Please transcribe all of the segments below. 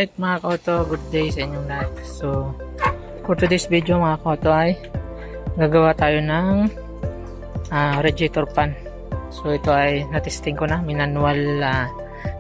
Alright mga kauto, good day sa inyong lahat. So, for today's video mga kauto ay gagawa tayo ng radiator fan. So, ito ay natesting ko na, manual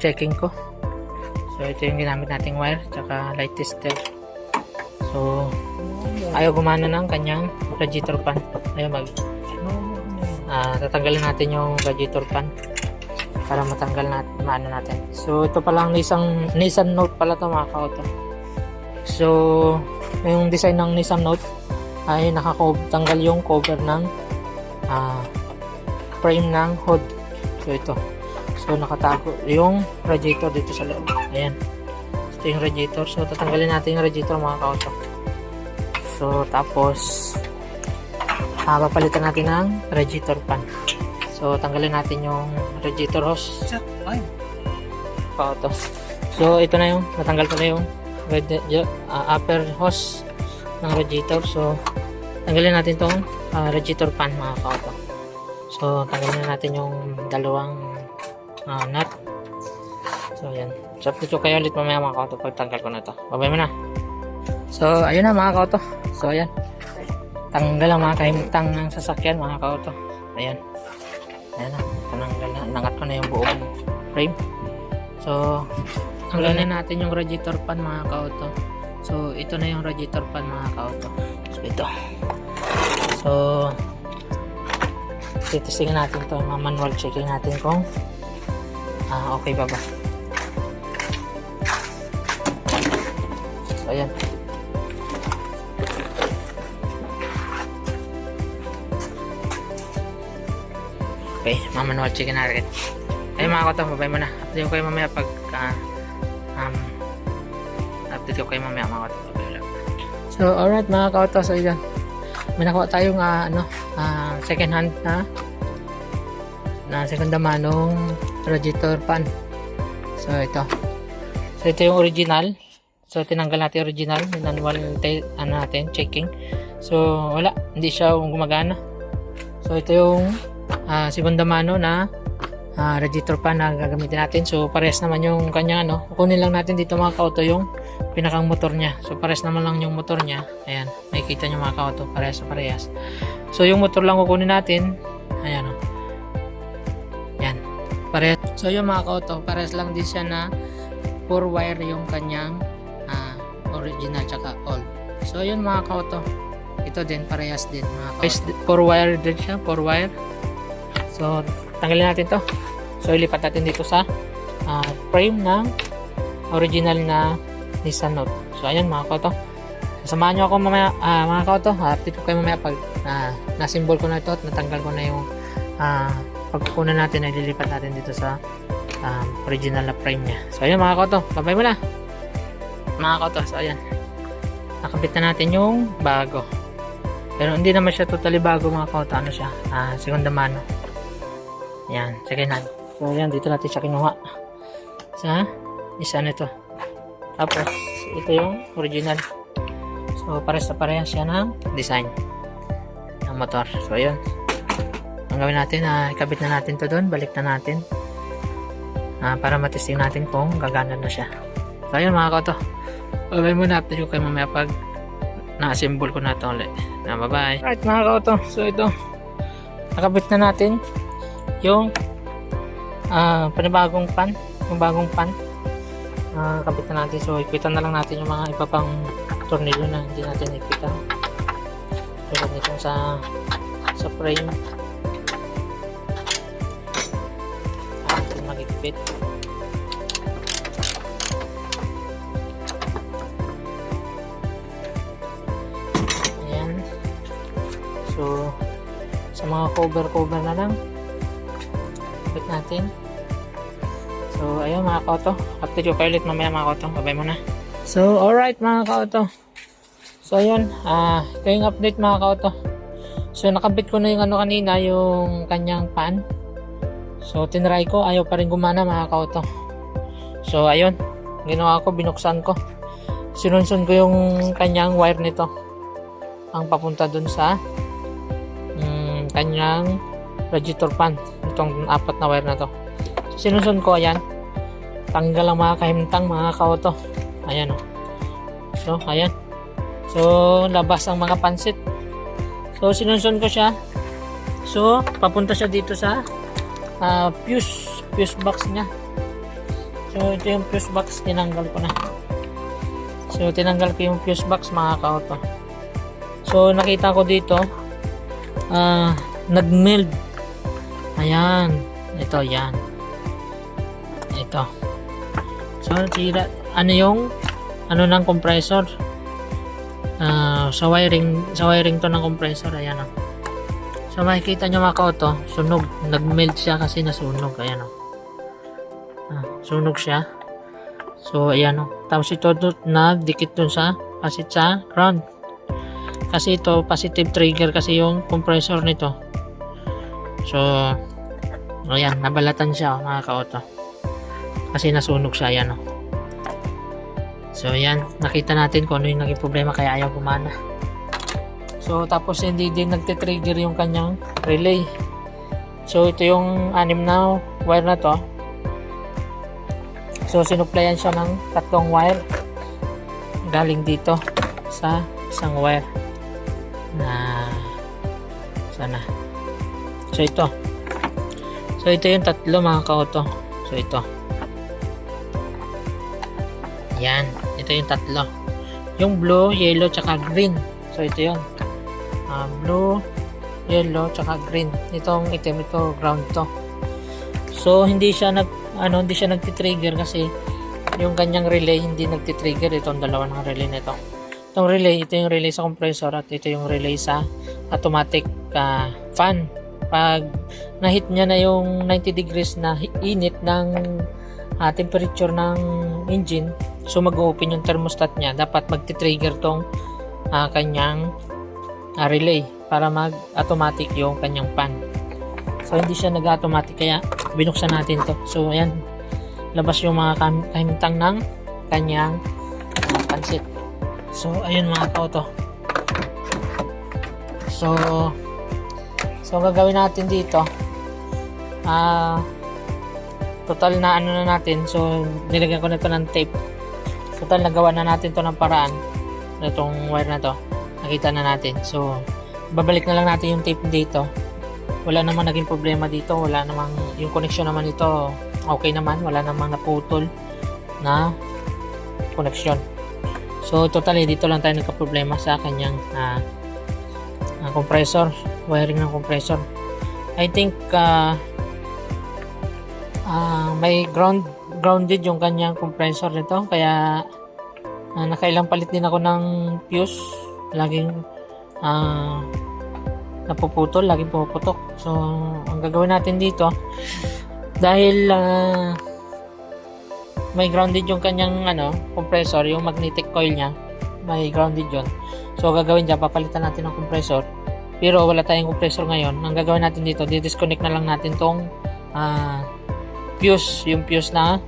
checking ko. So, ito yung ginamit nating wire, tsaka light tester. So, ayaw gumana ng kanyang radiator fan. Ayaw tatanggalin natin yung radiator fan para matanggal natin. So ito pala ang Nissan Note pala to mga kauto. So yung design ng Nissan Note ay nakatanggal yung cover ng frame ng hood. So ito. So nakatago yung radiator dito sa loob. Ayan. Ito yung radiator. So tatanggalin natin yung radiator mga kauto. So tapos papalitan natin ng radiator fan. So tanggalin natin yung radiator hose. Auto. So ito na yung natanggal ko na yung upper hose ng radiator. So tanggalin natin tong radiator fan mga kauto. So tanggalin natin yung dalawang nut. So ayan. So picture kayo ulit mamaya mga kauto pag tanggal ko na to. Babay mo na. So ayun na mga kauto. So ayan. Tanggal ang mga kahimtang ng sasakyan mga kauto. Ayan. Ayan na, tananggal na, nangat ko na yung buong frame. So, tanggalin natin yung radiator fan mga kauto. So, ito na yung radiator fan mga kauto. So, ito. So, titistingin natin ito, manual checking natin kung okay ba ba. So, ayan. Okay, manual chicken natin. Ayun mga kauto, babay mo na. Update ko kayo mamaya pag update ko kayo mamaya mga kauto. So, alright mga kauto, so yan. May nakuha tayong second hand na segunda manong radiator fan. So, ito. So, ito yung original. So, tinanggal natin yung original. Manual natin, checking. So, wala. Hindi siya gumagana. So, ito yung segunda mano na radiator fan na gagamitin natin. So parehas naman yung kanyang kukunin lang natin dito mga kauto yung pinakang motor niya. So parehas naman lang yung motor niya. Ayan, makikita nyo mga kauto, parehas. So yung motor lang kukunin natin. Ayan Ayan, parehas. So yung mga kauto, parehas lang din siya na 4 wire yung kanyang original tsaka all. So yun mga kauto, ito din parehas din mga kauto. 4 wire din siya, 4 wire. So, tanggalin natin to. So, ilipat natin dito sa frame ng original na Nissan Note. So, ayan mga kauto. Samahan nyo ako mamaya, mga kauto. Update ko kayo mamaya pag nasimbol ko na ito at natanggal ko na yung pagkukunan natin, ililipat natin dito sa original na frame niya. So, ayan mga kauto. Babay mo na. Mga kauto. So, ayan. Nakabit na natin yung bago. Pero hindi naman siya totally bago mga kauto. Ano siya? Segunda mano. Yan, second hand. So yan, dito natin siya kinuha sa isa nito. Tapos ito yung original. So parehas na parehas siya ng design ng motor. So yun, ang gawin natin, ikabit na natin to doon, balik na natin para matesting natin kung gagana na siya. So yun mga kauto, babay muna, update ko kayo mamaya pag na-assemble ko na ito ulit. Bye bye. Alright mga kauto, so ito nakabit na natin yung panibagong pan, yung bagong pan. Kabit na natin. So ipitan na lang natin yung mga iba pang tornilyo na hindi natin ipitan. Tulad nito sa frame. Natin magigpit. Ayan. So sa mga cover na lang natin. So ayun mga kauto, update ko kayo ulit mamaya mga kauto. Babay mo na. So alright mga kauto, so ayun, ito yung update mga kauto. So nakabit ko na yung kanina, yung kanyang pan. So tinry ko, ayaw pa rin gumana mga kauto. So ayun, ginawa ko, binuksan ko, sinunsun ko yung kanyang wire nito ang papunta dun sa kanyang radiator fan, itong 4 na wire na to. So, sinusun ko, ayan, tanggal ang mga kahimtang mga kauto. Ayan o. So, ayan. So, labas ang mga pansit. So, sinunsun ko siya. So, papunta siya dito sa fuse box niya. So, ito yung fuse box. Tinanggal ko na. So, tinanggal ko yung fuse box mga ka-auto. So, nakita ko dito nag-meld. Ayan. Ito, yan. Ito. So, tira. Ano yung ng compressor? Sa wiring to ng compressor. Ayan o. So, makikita nyo mga ka-auto, sunog. Nag-melt siya kasi nasunog. Ayan o. Sunog siya. So, ayan o. Tapos ito nagdikit dun sa ground. Kasi ito, positive trigger kasi yung compressor nito. So, ayan, nabalatan siya mga ka-auto. Kasi nasunog siya, ayan o. So, ayan, nakita natin kung ano yung naging problema kaya ayaw gumana. So, tapos hindi din nagtitrigger yung kanyang relay. So, ito yung 6 na wire na to. So, sinuplayan siya ng 3 wire galing dito sa isang wire na sana. So, ito. So, ito yung 3 mga ka-auto. So, ito. Yan. Ito yung 3. Yung blue, yellow, tsaka green. So, ito yun. Blue, yellow, tsaka green. Itong item, ito ground to. So, hindi siya nagtitrigger kasi yung kanyang relay hindi nagtitrigger. Itong dalawa ng relay nito. Itong relay, ito yung relay sa compressor at ito yung relay sa automatic fan. Pag na-hit niya na yung 90 degrees na init ng temperature ng engine, so mag-open yung thermostat niya. Dapat magti-trigger tong kanyang relay para mag-automatic yung kanyang fan. So, hindi siya nag-automatic kaya binuksan natin to. So, ayan. Labas yung mga kahimtang ng kanyang pansit. So, ayun mga ka-auto. So, gagawin natin dito. Total na ano na natin. So, nilagyan ko na ito ng tape. Total, nagawa na natin to ng paraan. Itong wire na to. Nakita na natin. So, babalik na lang natin yung tape dito. Wala namang naging problema dito. Wala namang, yung connection naman ito, okay naman. Wala namang naputol na connection. So, totally, dito lang tayo nagka-problema sa kanyang compressor. Wiring ng compressor. I think, may grounded yung kanyang compressor nito. Kaya, nakailang palit din ako ng fuse. Laging, napuputol, laging pumuputok. So, ang gagawin natin dito, dahil may grounded yung kanyang compressor, yung magnetic coil niya, may grounded yun. So, gagawin dyan, papalitan natin ng compressor. Pero wala tayong compressor ngayon. Ang gagawin natin dito, di-disconnect na lang natin tong fuse, yung fuse na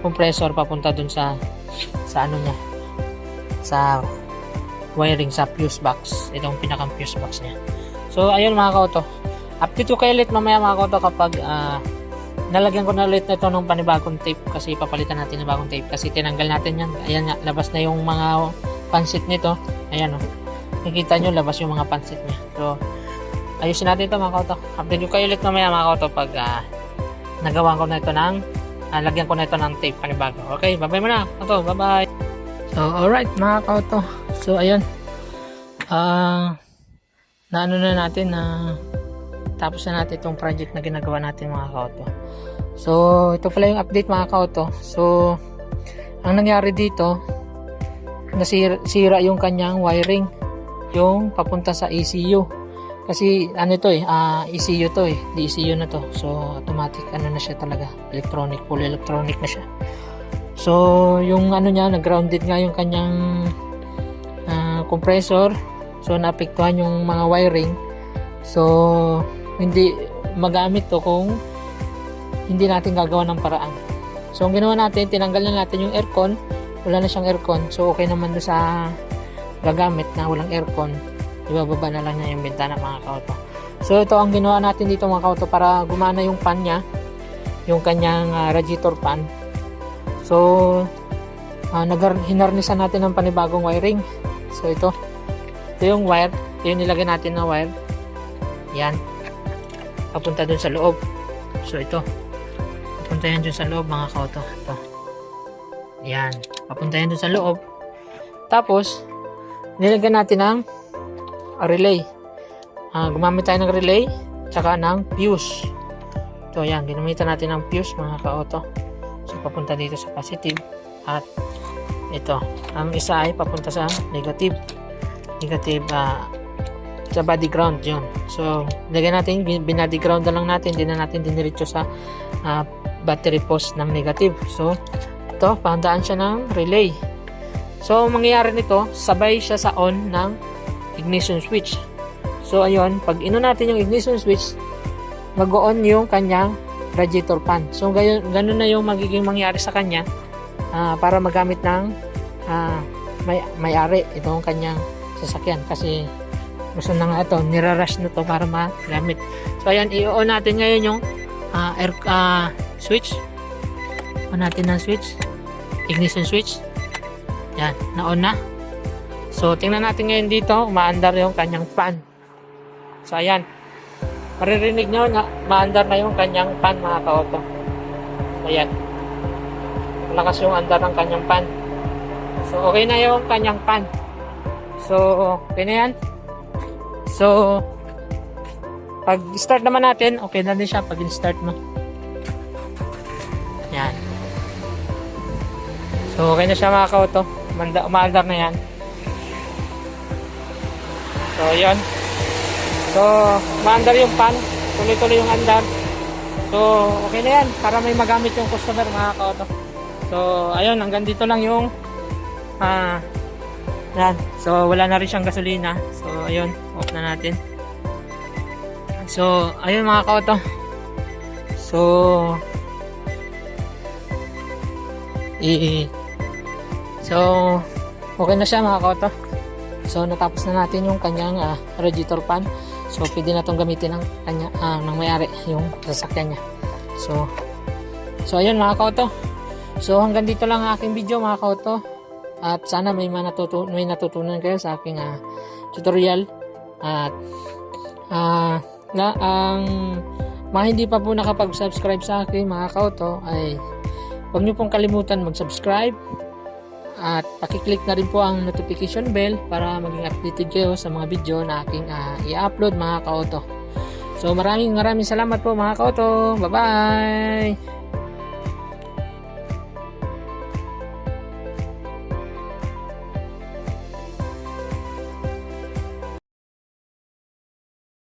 compressor papunta dun sa ano niya, sa wiring sa fuse box. Itong pinakang fuse box niya. So, ayun mga ka-auto. Update ko kayo ulit mamaya mga ka-auto kapag nalagyan ko na ulit na ito ng panibagong tape kasi papalitan natin ng bagong tape kasi tinanggal natin yan. Ayan nga, labas na yung mga pansit nito. Ayan o. Nakikita nyo, labas yung mga pansit niya. So, ayusin natin ito mga ka-auto. Update ko kayo ulit mamaya mga ka-auto pag nagawa ko na ito ng lagyan ko na ito ng tape panibago. Okay, bye-bye muna. Auto, bye-bye. So, alright mga ka-auto. So, ayun. Naano na natin na tapos na natin itong project na ginagawa natin mga ka-auto. So, ito pala yung update mga ka-auto. So, ang nangyari dito, nasira yung kanyang wiring, yung papunta sa ECU. Kasi ano ito ECU to di ECU na to. So, automatic na siya talaga. Electronic, full electronic na siya. So, yung niya, nag-grounded nga yung kanyang compressor. So, naapektuhan yung mga wiring. So, hindi magamit to kung hindi natin gagawa ng paraan. So, ang ginawa natin, tinanggal na natin yung aircon. Wala na siyang aircon. So, okay naman doon sa gagamit na walang aircon. Ibababa na lang niya yung bintana mga ka-auto. So, ito ang ginawa natin dito mga ka-auto para gumana yung fan niya. Yung kanyang radiator fan. So, hinarnisan natin ng panibagong wiring. So ito yung wire, ito yung nilagay natin na wire, yan, papunta dun sa loob. So ito, papunta yan dun sa loob mga ka-auto. Ito, yan, papunta yan dun sa loob. Tapos nilagyan natin ng relay. Gumamit tayo ng relay tsaka ng fuse. Ito, yan, ginamitan natin ng fuse mga ka-auto. So papunta dito sa positive, at ito, ang isa ay papunta sa negative sa body ground yun. So lagyan natin, binody ground na lang natin, hindi na natin diniretso sa battery post ng negative. So ito, pahandaan siya ng relay. So mangyayari nito, sabay siya sa on ng ignition switch. So ayun, pag ino natin yung ignition switch, mag-on yung kanyang radiator fan. So ganun na yung magiging mangyari sa kanya, para magamit ng may-ari itong kanyang sasakyan, kasi gusto na nga ito, nirarush na to para magamit. So ayan, i-on natin ngayon yung switch. On natin ng switch, ignition switch. Yan, na-on na. So tingnan natin ngayon dito, umaandar yung kanyang fan. So ayan, maririnig nyo na maandar na yung kanyang fan mga ka-auto. So ayan, malakas yung andar ng kanyang fan. So okay na yung kanyang fan. So okay na yan. So pag start naman natin, okay na din siya pag in-start mo. Yan. So okay na siya mga ka-auto. Umaandar na yan. So yun. So umaandar yung fan, tuloy-tuloy yung andar. So okay na yan para may magamit yung customer mga ka-auto. So ayun, hanggang dito lang yung yan. So wala na rin siyang gasolina. So ayun, off na natin. So ayun mga ka-auto. So okay na siya mga ka-auto. So natapos na natin yung kanyang radiator fan. So pwede na tong gamitin ng kanya ng may-ari yung sasakyan niya. So ayun mga ka-auto. So hanggang dito lang ang aking video mga ka-auto. At sana may natutunan kayo sa aking tutorial. At ang mga hindi pa po nakapag-subscribe sa akin mga ka-auto, ay huwag niyo pong kalimutan mag-subscribe. At pakiclick na rin po ang notification bell para maging updated kayo sa mga video na aking i-upload mga ka-auto. So maraming salamat po mga ka-auto. Bye bye!